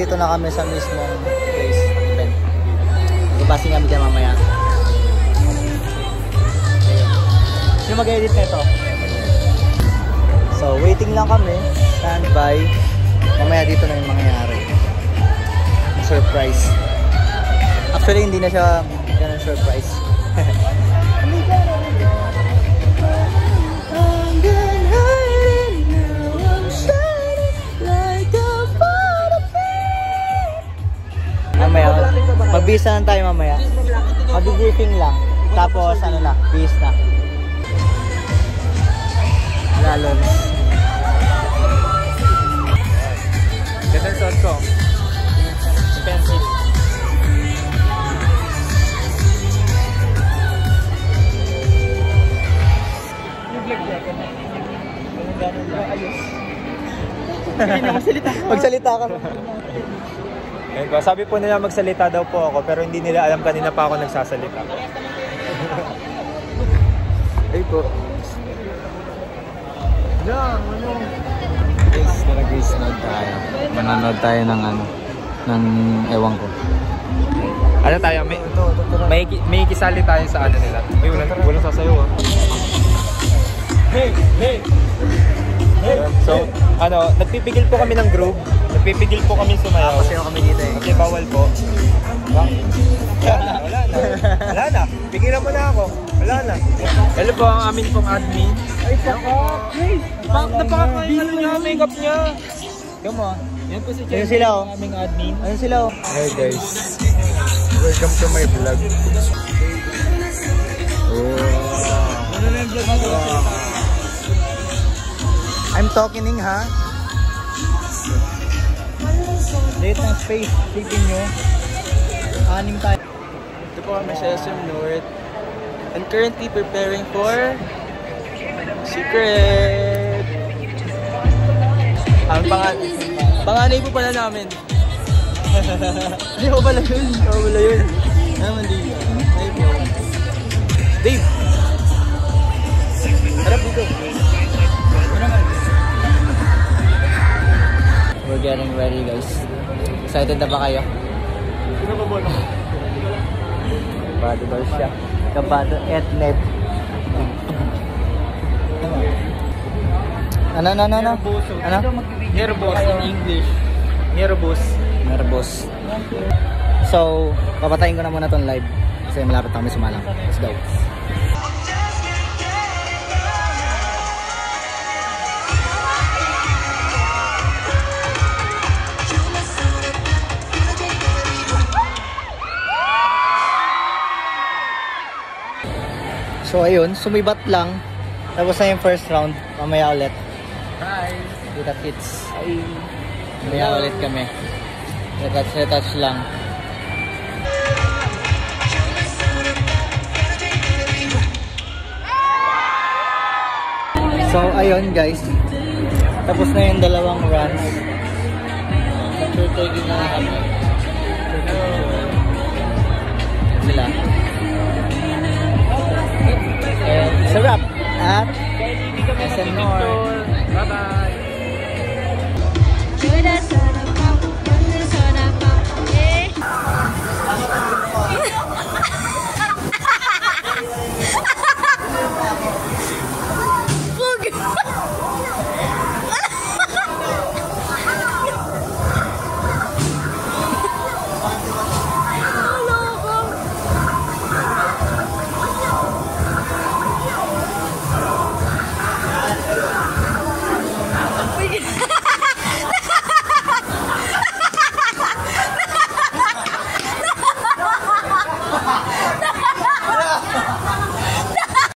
nandito na kami sa mismong place. Ibasing kami dyan mamaya. Sino mag-edit nito? So, waiting lang kami. Stand by. Mamaya dito na yung mangyayari. Surprise. Actually, hindi na siya ganun surprise. Mamaya, mag-bis na tayo mamaya. Mag-briefing lang. Tapos, ano na, bis na. Lalon. Ganda suot ko. Expensive. Magsalita ka. Sabi po nila magsalita daw po ako, pero hindi nila alam kanina pa ako nagsasalita. Ay po. Guys, tara guys, nanood tayo. Manonood tayo ng ano, ng ewan ko. Ano tayo? May kisali tayo sa ano nila. Ay, walang sasayaw ah. Hey! Hey! So, ano, nagpipigil po kami ng groove. Nagpipigil po kami sumayaw. Pasayaw kami dito eh. Kasi bawal po. Wala na. Wala na. Pigilan mo na ako. Wala na. Hello po ang amin pong admin. Ay, Napaka-ano niya, makeup niya. Come on. Yan po si Ayun sila oh. aming admin. Ayun sila oh. Hey guys. Welcome to my vlog. I'm talking ha. Late ng space. Sipin nyo. Aning tayo. Ito po kami sa SM North. And currently preparing for secret. Ang panganay po pala namin. Hindi ko pala yun. Hindi ko pala yun. Mali. Ay po. Dave! Harap dito. We're getting ready guys. Excited na ba kayo? Kabado daw siya. Kabado etnet. Ano? Ano? Nervous in English. Nervous. So, papatayin ko na muna tong live. Kasi malapit kami sumalang. Let's go. So ayun, sumibat lang. Tapos na yung first round. Mamaya ulit. Hi! Kita kits. Mamaya ulit kami. Retouch lang. So ayun guys. Tapos na yung dalawang runs. Sure taking na kami. Sila. Sarap at SM North. Bye-bye!